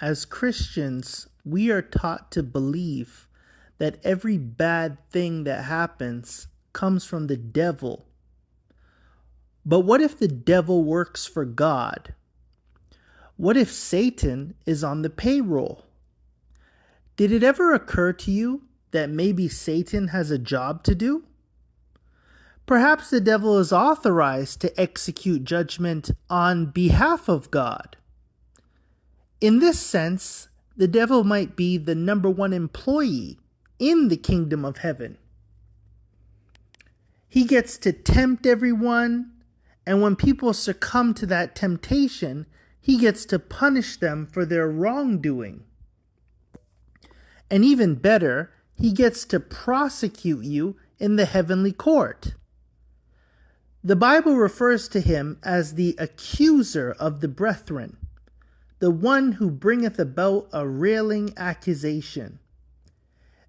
As Christians, we are taught to believe that every bad thing that happens comes from the devil. But what if the devil works for God? What if Satan is on the payroll? Did it ever occur to you that maybe Satan has a job to do? Perhaps the devil is authorized to execute judgment on behalf of God. In this sense, the devil might be the number one employee in the kingdom of heaven. He gets to tempt everyone, and when people succumb to that temptation, he gets to punish them for their wrongdoing. And even better, he gets to prosecute you in the heavenly court. The Bible refers to him as the accuser of the brethren, the one who bringeth about a railing accusation.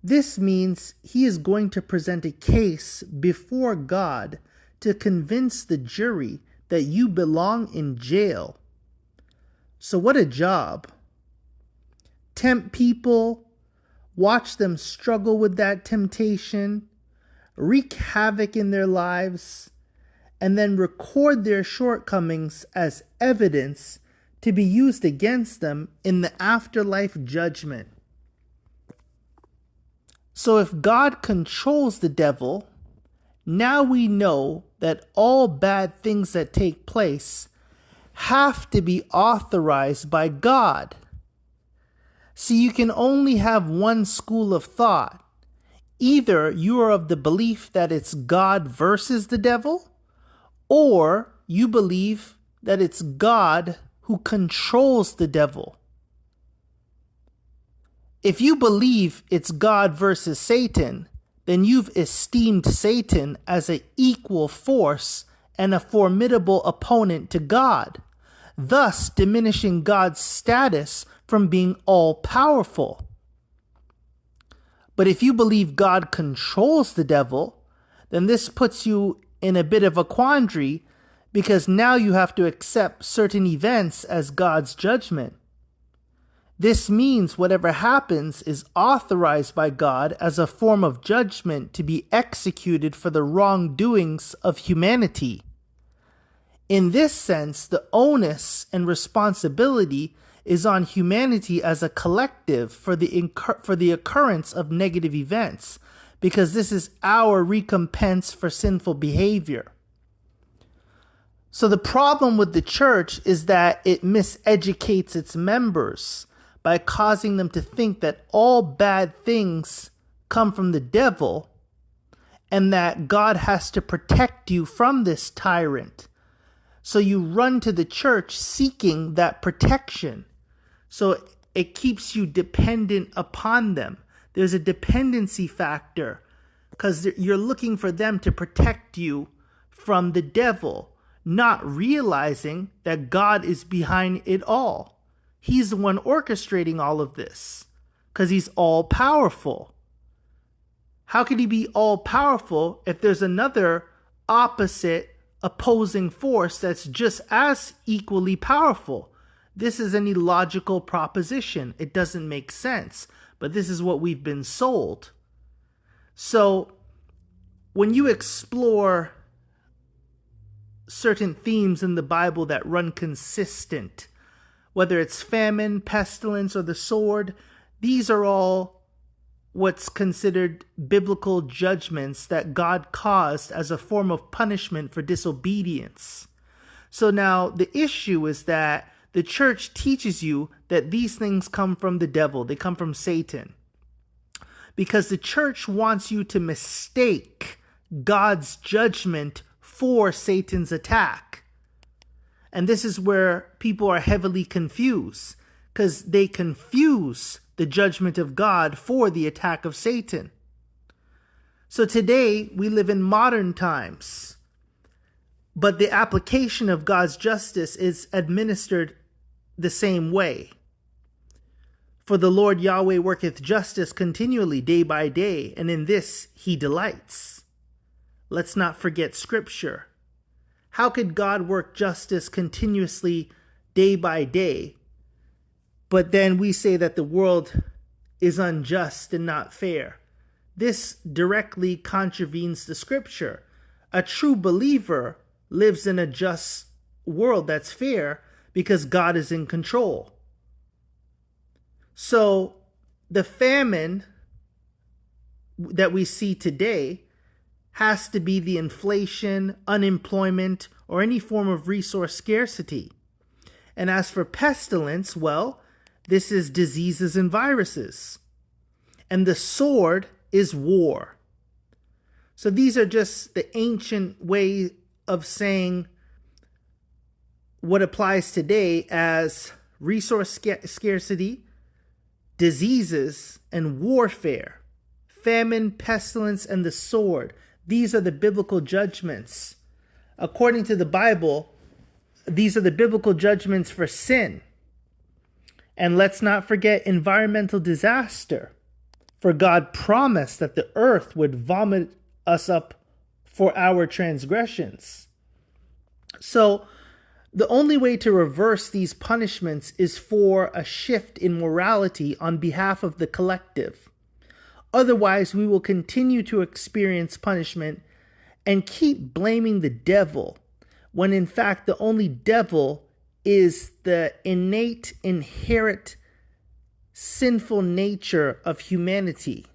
This means he is going to present a case before God to convince the jury that you belong in jail. So what a job. Tempt people, watch them struggle with that temptation, wreak havoc in their lives, and then record their shortcomings as evidence to be used against them in the afterlife judgment. So if God controls the devil, now we know that all bad things that take place have to be authorized by God. See, you can only have one school of thought. Either you are of the belief that it's God versus the devil, or you believe that it's God who controls the devil. If you believe it's God versus Satan, then you've esteemed Satan as an equal force and a formidable opponent to God, thus diminishing God's status from being all-powerful. But if you believe God controls the devil, then this puts you in a bit of a quandary, because now you have to accept certain events as God's judgment. This means whatever happens is authorized by God as a form of judgment to be executed for the wrongdoings of humanity. In this sense, the onus and responsibility is on humanity as a collective for the occurrence of negative events, because this is our recompense for sinful behavior. So the problem with the church is that it miseducates its members by causing them to think that all bad things come from the devil and that God has to protect you from this tyrant. So you run to the church seeking that protection. So it keeps you dependent upon them. There's a dependency factor because you're looking for them to protect you from the devil, not realizing that God is behind it all. He's the one orchestrating all of this because he's all powerful. How could he be all powerful if there's another opposite opposing force that's just as equally powerful? This is an illogical proposition. It doesn't make sense, but this is what we've been sold. So when you explore certain themes in the Bible that run consistent, whether it's famine, pestilence, or the sword, these are all what's considered biblical judgments that God caused as a form of punishment for disobedience. So now the issue is that the church teaches you that these things come from the devil. They come from Satan. Because the church wants you to mistake God's judgment for Satan's attack. And this is where people are heavily confused, because they confuse the judgment of God for the attack of Satan. So today we live in modern times, but the application of God's justice is administered the same way. For the Lord Yahweh worketh justice continually day by day, and in this he delights. Let's not forget Scripture. How could God work justice continuously day by day, but then we say that the world is unjust and not fair. This directly contravenes the scripture. A true believer lives in a just world that's fair because God is in control. So the famine that we see today has to be the inflation, unemployment, or any form of resource scarcity. And as for pestilence, well, this is diseases and viruses. And the sword is war. So these are just the ancient way of saying what applies today as resource scarcity, diseases, and warfare. Famine, pestilence, and the sword. These are the biblical judgments. According to the Bible, these are the biblical judgments for sin. And let's not forget environmental disaster. For God promised that the earth would vomit us up for our transgressions. So the only way to reverse these punishments is for a shift in morality on behalf of the collective. Otherwise, we will continue to experience punishment and keep blaming the devil, when in fact the only devil is the innate, inherent, sinful nature of humanity.